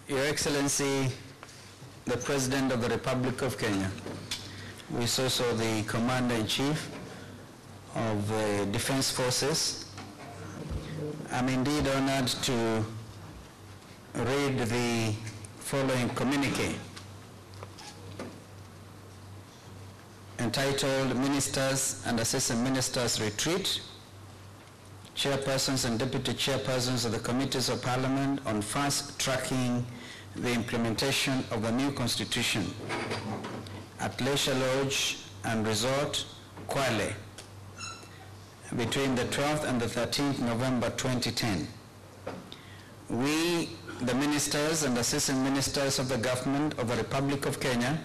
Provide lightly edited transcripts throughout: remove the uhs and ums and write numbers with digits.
Your Excellency, the President of the Republic of Kenya, who is also the Commander-in-Chief of the Defense Forces, I'm indeed honored to read the following communique entitled Ministers and Assistant Ministers Retreat, Chairpersons and Deputy Chairpersons of the Committees of Parliament on fast-tracking the implementation of the new Constitution at Leisure Lodge and Resort, Kwale, between the 12th and the 13th November 2010. We, the Ministers and Assistant Ministers of the Government of the Republic of Kenya,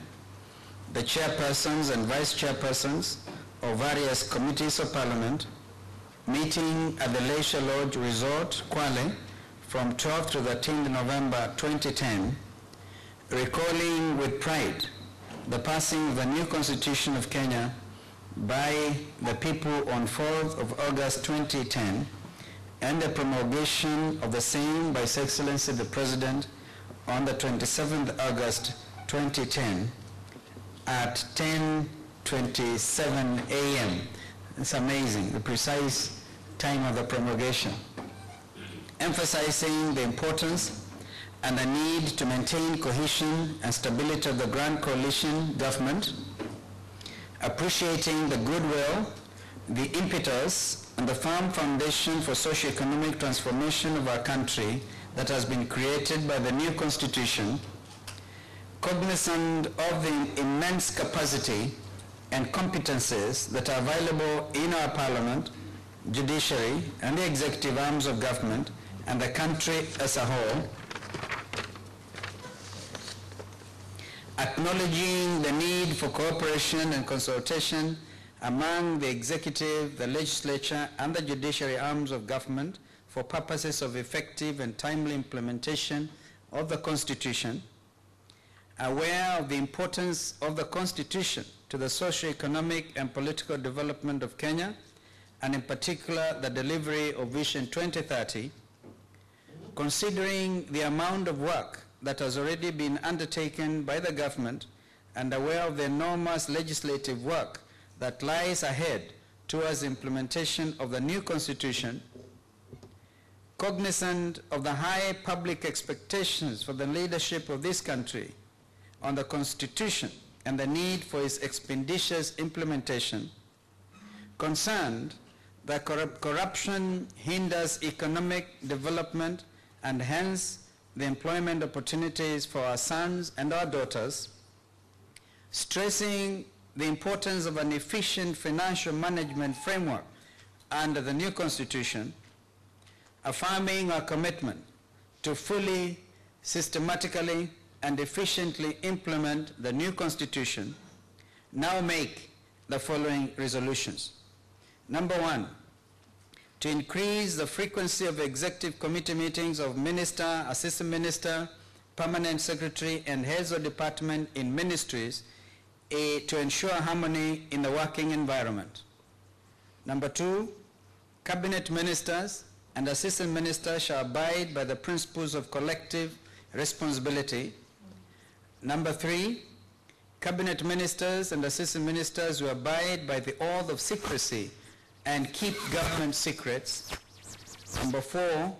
the Chairpersons and Vice Chairpersons of various Committees of Parliament, meeting at the Leisure Lodge Resort, Kwale, from 12th to 13th November 2010, recalling with pride the passing of the new Constitution of Kenya by the people on 4th of August 2010 and the promulgation of the same by His Excellency the President on the 27th August 2010 at 10:27 a.m. It's amazing, the precise time of the promulgation, emphasizing the importance and the need to maintain cohesion and stability of the Grand Coalition government, appreciating the goodwill, the impetus, and the firm foundation for socio-economic transformation of our country that has been created by the new Constitution, cognizant of the immense capacity and competences that are available in our Parliament, judiciary, and the executive arms of government, and the country as a whole, acknowledging the need for cooperation and consultation among the executive, the legislature, and the judiciary arms of government for purposes of effective and timely implementation of the Constitution, aware of the importance of the Constitution to the socio-economic and political development of Kenya, and in particular the delivery of Vision 2030, considering the amount of work that has already been undertaken by the government and aware of the enormous legislative work that lies ahead towards the implementation of the new Constitution, cognizant of the high public expectations for the leadership of this country on the Constitution and the need for its expeditious implementation, concerned that corruption hinders economic development and hence the employment opportunities for our sons and our daughters, stressing the importance of an efficient financial management framework under the new Constitution, affirming our commitment to fully, systematically, and efficiently implement the new Constitution, now make the following resolutions. Number 1, to increase the frequency of executive committee meetings of minister, assistant minister, permanent secretary, and heads of department in ministries to ensure harmony in the working environment. Number 2, cabinet ministers and assistant ministers shall abide by the principles of collective responsibility. Number 3, cabinet ministers and assistant ministers will abide by the oath of secrecy and keep government secrets. Number 4,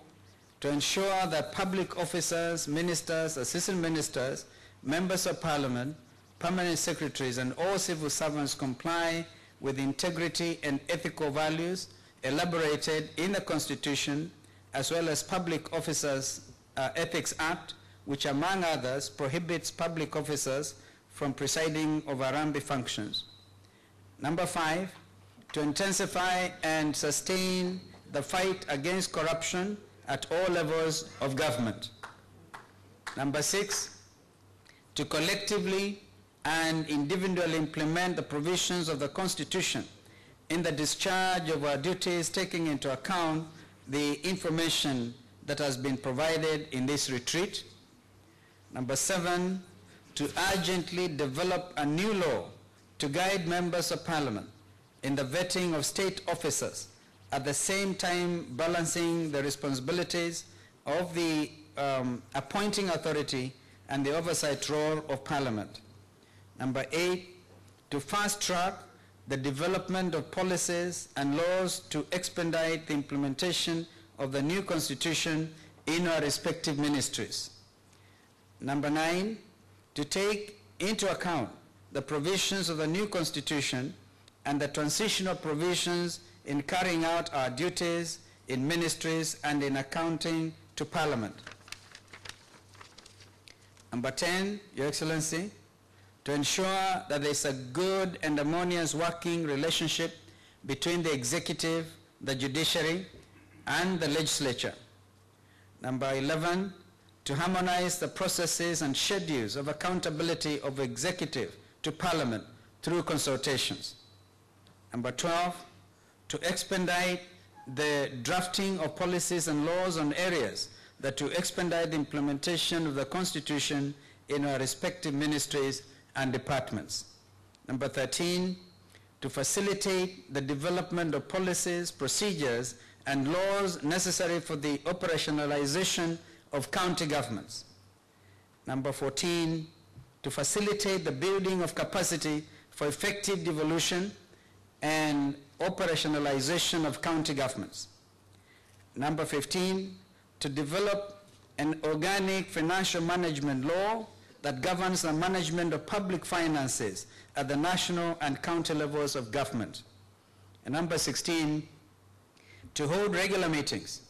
to ensure that public officers, ministers, assistant ministers, members of parliament, permanent secretaries, and all civil servants comply with integrity and ethical values elaborated in the Constitution, as well as Public Officers Ethics Act, which among others prohibits public officers from presiding over Harambee functions. Number 5, to intensify and sustain the fight against corruption at all levels of government. Number 6, to collectively and individually implement the provisions of the Constitution in the discharge of our duties, taking into account the information that has been provided in this retreat. Number 7, to urgently develop a new law to guide members of parliament in the vetting of state officers, at the same time balancing the responsibilities of the appointing authority and the oversight role of Parliament. Number 8, to fast-track the development of policies and laws to expedite the implementation of the new constitution in our respective ministries. Number 9, to take into account the provisions of the new constitution and the transitional provisions in carrying out our duties in ministries and in accounting to Parliament. Number 10, Your Excellency, to ensure that there is a good and harmonious working relationship between the executive, the judiciary, and the legislature. Number 11, to harmonize the processes and schedules of accountability of executive to Parliament through consultations. Number 12, to expedite the drafting of policies and laws on areas that to expedite the implementation of the Constitution in our respective ministries and departments. Number 13, to facilitate the development of policies, procedures, and laws necessary for the operationalization of county governments. Number 14, to facilitate the building of capacity for effective devolution and operationalization of county governments. Number 15, to develop an organic financial management law that governs the management of public finances at the national and county levels of government. And number 16, to hold regular meetings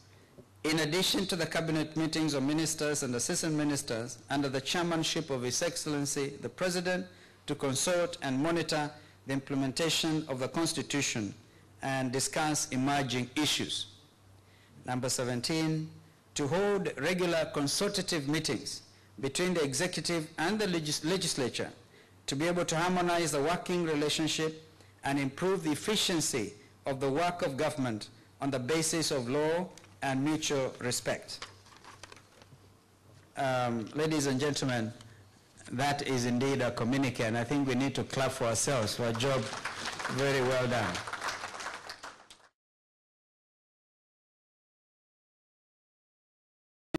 in addition to the cabinet meetings of ministers and assistant ministers under the chairmanship of His Excellency the President, to consult and monitor the implementation of the Constitution and discuss emerging issues. Number 17, to hold regular consultative meetings between the executive and the legislature to be able to harmonize the working relationship and improve the efficiency of the work of government on the basis of law and mutual respect. Ladies and gentlemen, that is indeed a communique, and I think we need to clap for ourselves for a job very well done.